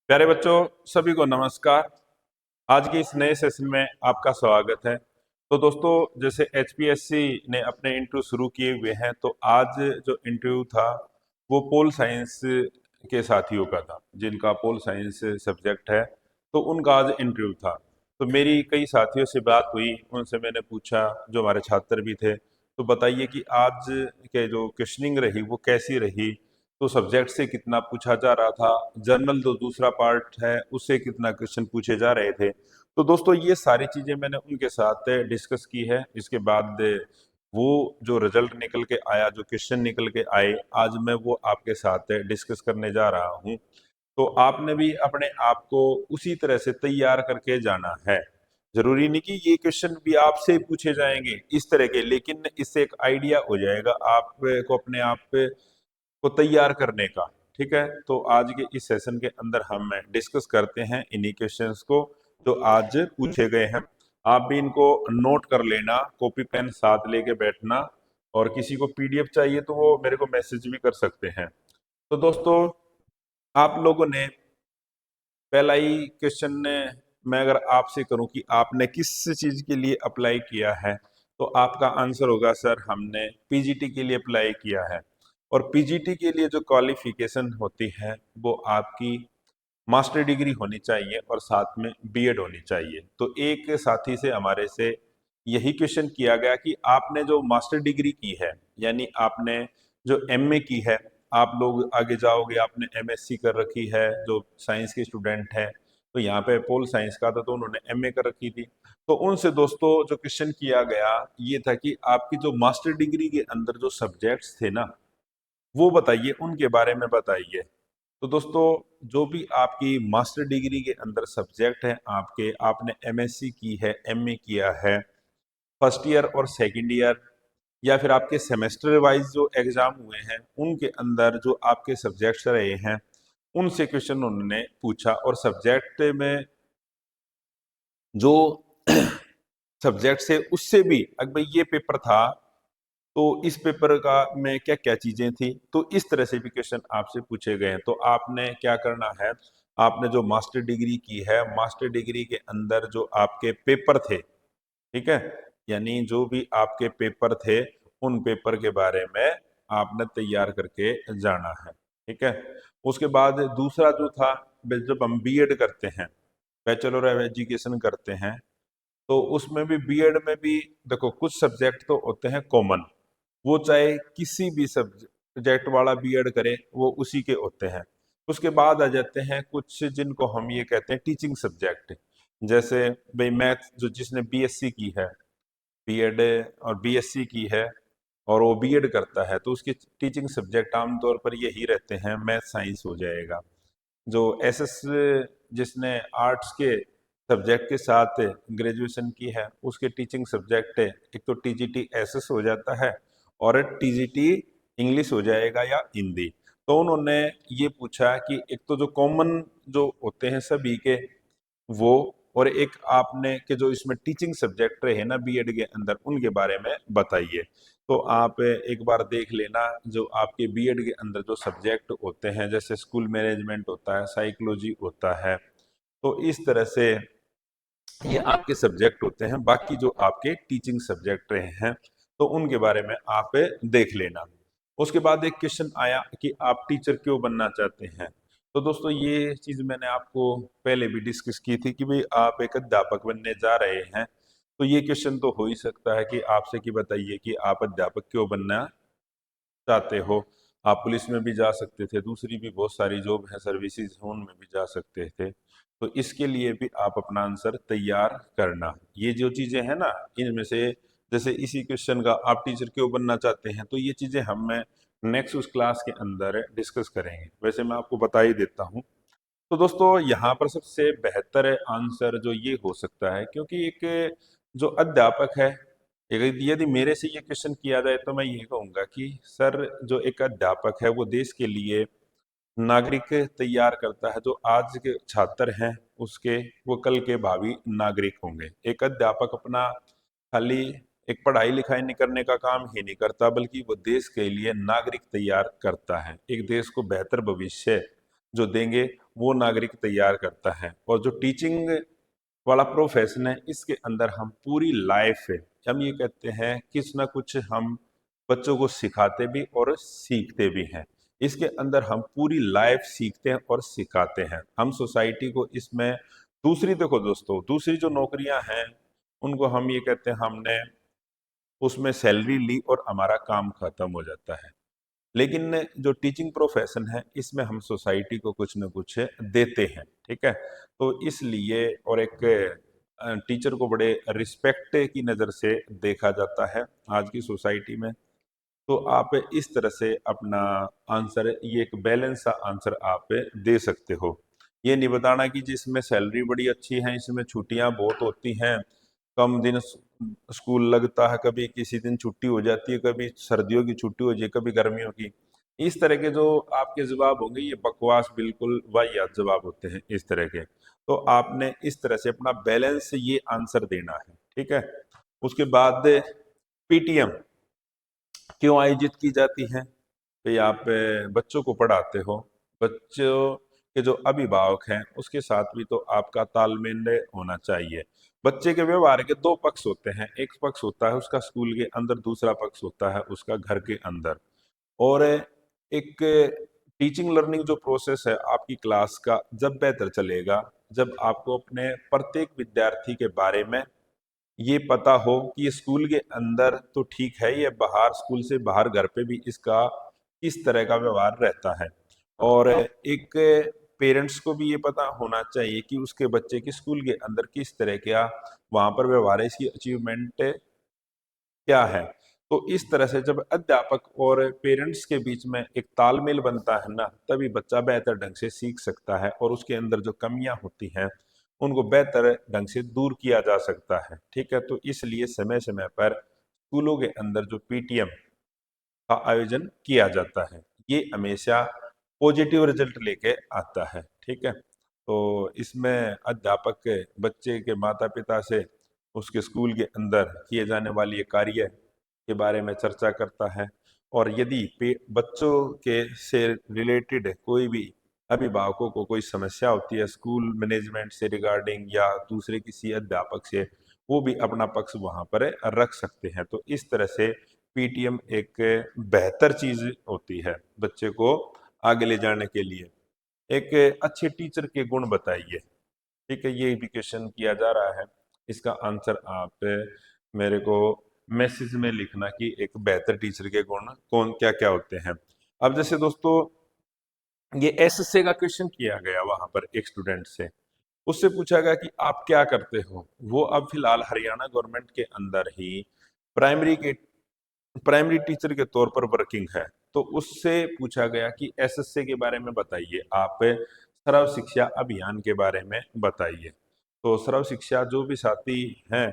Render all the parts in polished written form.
प्यारे बच्चों, सभी को नमस्कार। आज के इस नए सेशन में आपका स्वागत है। तो दोस्तों, जैसे एचपीएससी ने अपने इंटरव्यू शुरू किए हुए हैं, तो आज जो इंटरव्यू था वो पोल साइंस के साथियों का था, जिनका पोल साइंस सब्जेक्ट है। तो उनका आज इंटरव्यू था। तो मेरी कई साथियों से बात हुई, उनसे मैंने पूछा, जो हमारे छात्र भी थे, तो बताइए कि आज के जो क्वेश्चनिंग रही वो कैसी रही। तो सब्जेक्ट से कितना पूछा जा रहा था, जर्नल जो दूसरा पार्ट है उससे कितना क्वेश्चन पूछे जा रहे थे। तो दोस्तों, ये सारी चीजें मैंने उनके साथ डिस्कस की है। इसके बाद वो जो रिजल्ट निकल के आया, जो क्वेश्चन निकल के आए, आज मैं वो आपके साथ डिस्कस करने जा रहा हूँ। तो आपने भी अपने आप को उसी तरह से तैयार करके जाना है। जरूरी नहीं कि ये क्वेश्चन भी आपसे पूछे जाएंगे इस तरह के, लेकिन इससे एक आइडिया हो जाएगा आपको अपने आप को तैयार करने का। ठीक है, तो आज के इस सेशन के अंदर हम डिस्कस करते हैं इन्हीं क्वेश्चंस को जो आज पूछे गए हैं। आप भी इनको नोट कर लेना, कॉपी पेन साथ लेके बैठना, और किसी को पीडीएफ चाहिए तो वो मेरे को मैसेज भी कर सकते हैं। तो दोस्तों, आप लोगों ने पहला ही क्वेश्चन मैं अगर आपसे करूं कि आपने किस चीज के लिए अप्लाई किया है, तो आपका आंसर होगा, सर हमने पीजीटी के लिए अप्लाई किया है। और पीजीटी के लिए जो क्वालिफिकेशन होती है वो आपकी मास्टर डिग्री होनी चाहिए और साथ में बीएड होनी चाहिए। तो एक साथी से हमारे से यही क्वेश्चन किया गया कि आपने जो मास्टर डिग्री की है, यानी आपने जो एमए की है, आप लोग आगे जाओगे, आपने एमएससी कर रखी है, जो साइंस के स्टूडेंट हैं, तो यहाँ पे पोल साइंस का था तो उन्होंने एमए कर रखी थी। तो उनसे दोस्तों जो क्वेश्चन किया गया ये था कि आपकी जो मास्टर डिग्री के अंदर जो सब्जेक्ट्स थे ना, वो बताइए, उनके बारे में बताइए। तो दोस्तों, जो भी आपकी मास्टर डिग्री के अंदर सब्जेक्ट है आपके, आपने एमएससी की है, एमए किया है, फर्स्ट ईयर और सेकंड ईयर, या फिर आपके सेमेस्टर वाइज जो एग्जाम हुए हैं उनके अंदर जो आपके सब्जेक्ट्स रहे हैं, उनसे क्वेश्चन उन्होंने पूछा। और सब्जेक्ट में जो सब्जेक्ट है उससे भी, अगर भाई ये पेपर था तो इस पेपर का में क्या क्या चीजें थी, तो इस तरह से भी क्वेश्चन आपसे पूछे गए हैं। तो आपने क्या करना है, आपने जो मास्टर डिग्री की है, मास्टर डिग्री के अंदर जो आपके पेपर थे, ठीक है, यानी जो भी आपके पेपर थे उन पेपर के बारे में आपने तैयार करके जाना है। ठीक है, उसके बाद दूसरा जो था, जब हम बीएड करते हैं, बैचलर ऑफ एजुकेशन करते हैं, तो उसमें भी बीएड में भी देखो कुछ सब्जेक्ट तो होते हैं कॉमन, वो चाहे किसी भी सब्जेक्ट वाला बीएड करे वो उसी के होते हैं। उसके बाद आ जाते हैं कुछ जिनको हम ये कहते हैं टीचिंग सब्जेक्ट। जैसे भाई मैथ, जो जिसने बीएससी की है, बीएड और बीएससी की है और वो बीएड करता है, तो उसके टीचिंग सब्जेक्ट आमतौर पर यही रहते हैं, मैथ साइंस हो जाएगा। जो एसएस, जिसने आर्ट्स के सब्जेक्ट के साथ ग्रेजुएशन की है, उसके टीचिंग सब्जेक्ट एक तो टीजीटी एसएस हो जाता है और टीजीटी इंग्लिश हो जाएगा या हिंदी। तो उन्होंने ये पूछा कि एक तो जो कॉमन जो होते हैं सभी के वो, और एक आपने के जो इसमें टीचिंग सब्जेक्ट रहे ना बीएड के अंदर, उनके बारे में बताइए। तो आप एक बार देख लेना, जो आपके बीएड के अंदर जो सब्जेक्ट होते हैं, जैसे स्कूल मैनेजमेंट होता है, साइकोलॉजी होता है, तो इस तरह से ये आपके सब्जेक्ट होते हैं। बाकी जो आपके टीचिंग सब्जेक्ट रहे हैं तो उनके बारे में आप देख लेना। उसके बाद एक क्वेश्चन आया कि आप टीचर क्यों बनना चाहते हैं। तो दोस्तों, ये चीज मैंने आपको पहले भी डिस्कस की थी कि भाई आप एक अध्यापक बनने जा रहे हैं, तो ये क्वेश्चन तो हो ही सकता है कि आपसे कि बताइए कि आप अध्यापक क्यों बनना चाहते हो। आप पुलिस में भी जा सकते थे, दूसरी भी बहुत सारी जॉब है, सर्विसेज है, उनमें भी जा सकते थे। तो इसके लिए भी आप अपना आंसर तैयार करना। ये जो चीजें हैं ना, इनमें से जैसे इसी क्वेश्चन का आप टीचर क्यों बनना चाहते हैं, तो ये चीजें हम नेक्स्ट उस क्लास के अंदर डिस्कस करेंगे। वैसे मैं आपको बता ही देता हूँ। तो दोस्तों, यहाँ पर सबसे बेहतर आंसर जो ये हो सकता है, क्योंकि एक जो अध्यापक है, यदि मेरे से ये क्वेश्चन किया जाए तो मैं ये कहूंगा कि सर, जो एक अध्यापक है वो देश के लिए नागरिक तैयार करता है। जो आज के छात्र हैं उसके, वो कल के भावी नागरिक होंगे। एक अध्यापक अपना खाली एक पढ़ाई लिखाई नहीं करने का काम ही नहीं करता, बल्कि वो देश के लिए नागरिक तैयार करता है। एक देश को बेहतर भविष्य जो देंगे वो नागरिक तैयार करता है। और जो टीचिंग वाला प्रोफेशन है, इसके अंदर हम पूरी लाइफ है, हम ये कहते हैं कुछ ना कुछ हम बच्चों को सिखाते भी और सीखते भी हैं। इसके अंदर हम पूरी लाइफ सीखते हैं और सिखाते हैं। हम सोसाइटी को इसमें दूसरी, देखो दोस्तों, दूसरी जो नौकरियां हैं उनको हम ये कहते हैं हमने उसमें सैलरी ली और हमारा काम खत्म हो जाता है। लेकिन जो टीचिंग प्रोफेशन है इसमें हम सोसाइटी को कुछ न कुछ देते हैं, ठीक है। तो इसलिए और एक टीचर को बड़े रिस्पेक्ट की नज़र से देखा जाता है आज की सोसाइटी में। तो आप इस तरह से अपना आंसर, ये एक बैलेंस सा आंसर आप दे सकते हो। ये नहीं बताना कि जिसमें सैलरी बड़ी अच्छी है, इसमें छुट्टियां बहुत होती हैं, कम दिन स्कूल लगता है, कभी किसी दिन छुट्टी हो जाती है, कभी सर्दियों की छुट्टी हो जाए, कभी गर्मियों की। इस तरह के जो आपके जवाब होंगे ये बकवास, बिल्कुल वाहियात जवाब होते हैं इस तरह के। तो आपने इस तरह से अपना बैलेंस ये आंसर देना है, ठीक है। उसके बाद पीटीएम क्यों आयोजित की जाती है? तो आप बच्चों को पढ़ाते हो, बच्चों के जो अभिभावक हैं उसके साथ भी तो आपका तालमेल होना चाहिए। बच्चे के व्यवहार के दो पक्ष होते हैं, एक पक्ष होता है उसका स्कूल के अंदर, दूसरा पक्ष होता है उसका घर के अंदर। और एक टीचिंग लर्निंग जो प्रोसेस है आपकी क्लास का जब बेहतर चलेगा, जब आपको अपने प्रत्येक विद्यार्थी के बारे में ये पता हो कि ये स्कूल के अंदर तो ठीक है, ये बाहर, स्कूल से बाहर घर पे भी इसका किस तरह का व्यवहार रहता है। और एक पेरेंट्स को भी ये पता होना चाहिए कि उसके बच्चे की स्कूल के अंदर किस तरह का वहां पर व्यवहार है, इसकी अचीवमेंट क्या है। तो इस तरह से जब अध्यापक और पेरेंट्स के बीच में एक तालमेल बनता है ना, तभी बच्चा बेहतर ढंग से सीख सकता है और उसके अंदर जो कमियां होती हैं उनको बेहतर ढंग से दूर किया जा सकता है, ठीक है। तो इसलिए समय समय पर स्कूलों के अंदर जो पीटीएम का आयोजन किया जाता है, ये हमेशा पॉजिटिव रिजल्ट लेके आता है, ठीक है। तो इसमें अध्यापक बच्चे के माता पिता से उसके स्कूल के अंदर किए जाने वाली ये कार्य के बारे में चर्चा करता है। और यदि बच्चों के से रिलेटेड कोई भी अभिभावकों को कोई समस्या होती है स्कूल मैनेजमेंट से रिगार्डिंग या दूसरे किसी अध्यापक से, वो भी अपना पक्ष वहां पर रख सकते हैं। तो इस तरह से पीटीएम एक बेहतर चीज होती है बच्चे को आगे ले जाने के लिए। एक अच्छे टीचर के गुण बताइए, ठीक है, ये भी क्वेश्चन किया जा रहा है। इसका आंसर आप मेरे को मैसेज में लिखना कि एक बेहतर टीचर के गुण कौन क्या क्या होते हैं। अब जैसे दोस्तों ये एसएससी का क्वेश्चन किया गया वहां पर एक स्टूडेंट से, उससे पूछा गया कि आप क्या करते हो। वो अब फिलहाल हरियाणा गवर्नमेंट के अंदर ही प्राइमरी के प्राइमरी टीचर के तौर पर वर्किंग है। तो उससे पूछा गया कि एसएससी के बारे में बताइए, आप सर्व शिक्षा अभियान के बारे में बताइए। तो सर्व शिक्षा जो भी साथी हैं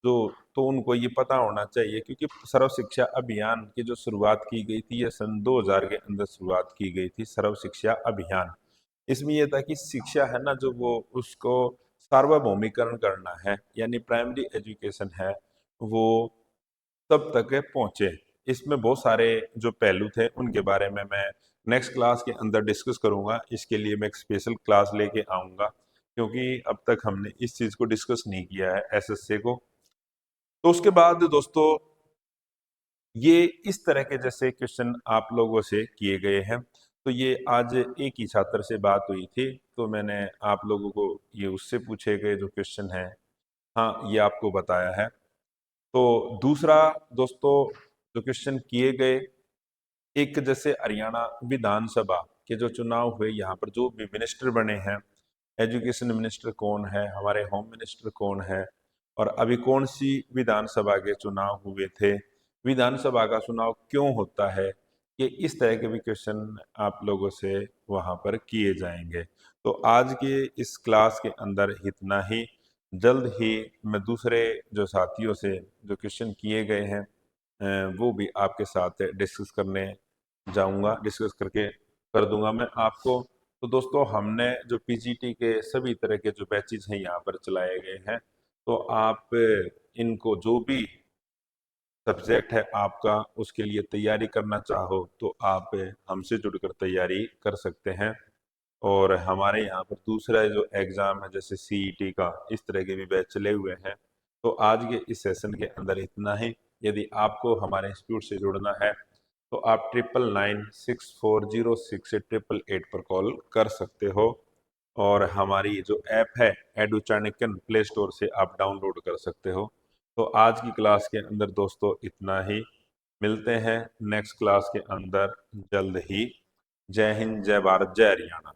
जो, तो उनको ये पता होना चाहिए, क्योंकि सर्व शिक्षा अभियान की जो शुरुआत की गई थी ये सन 2000 के अंदर शुरुआत की गई थी, सर्व शिक्षा अभियान। इसमें यह था कि शिक्षा है ना जो, वो उसको सार्वभौमिकरण करना है, यानी प्राइमरी एजुकेशन है वो तब तक पहुंचे। इसमें बहुत सारे जो पहलू थे उनके बारे में मैं नेक्स्ट क्लास के अंदर डिस्कस करूंगा। इसके लिए मैं एक स्पेशल क्लास लेके आऊंगा, क्योंकि अब तक हमने इस चीज को डिस्कस नहीं किया है एसएससी को। तो उसके बाद दोस्तों ये इस तरह के जैसे क्वेश्चन आप लोगों से किए गए हैं। तो ये आज एक ही छात्र से बात हुई थी, तो मैंने आप लोगों को ये उससे पूछे गए जो क्वेश्चन है, हाँ, ये आपको बताया है। तो दूसरा दोस्तों जो क्वेश्चन किए गए, एक जैसे हरियाणा विधानसभा के जो चुनाव हुए, यहाँ पर जो भी मिनिस्टर बने हैं, एजुकेशन मिनिस्टर कौन है, हमारे होम मिनिस्टर कौन है, और अभी कौन सी विधानसभा के चुनाव हुए थे, विधानसभा का चुनाव क्यों होता है, ये इस तरह के भी क्वेश्चन आप लोगों से वहां पर किए जाएंगे। तो आज के इस क्लास के अंदर इतना ही। जल्द ही मैं दूसरे जो साथियों से जो क्वेश्चन किए गए हैं वो भी आपके साथ डिस्कस करने जाऊंगा, डिस्कस करके कर दूंगा मैं आपको। तो दोस्तों हमने जो पीजीटी के सभी तरह के जो बैचेज हैं यहाँ पर चलाए गए हैं, तो आप इनको जो भी सब्जेक्ट है आपका उसके लिए तैयारी करना चाहो तो आप हमसे जुड़कर तैयारी कर सकते हैं। और हमारे यहाँ पर दूसरा जो एग्ज़ाम है जैसे सीईटी का, इस तरह के भी बैच चले हुए हैं। तो आज के इस सेशन के अंदर इतना ही। यदि आपको हमारे इंस्टीट्यूट से जुड़ना है तो आप 9996406888 पर कॉल कर सकते हो। और हमारी जो ऐप है एडू चाणक्यन, प्ले स्टोर से आप डाउनलोड कर सकते हो। तो आज की क्लास के अंदर दोस्तों इतना ही। मिलते हैं नेक्स्ट क्लास के अंदर जल्द ही। जय हिंद, जय भारत, जय हरियाणा।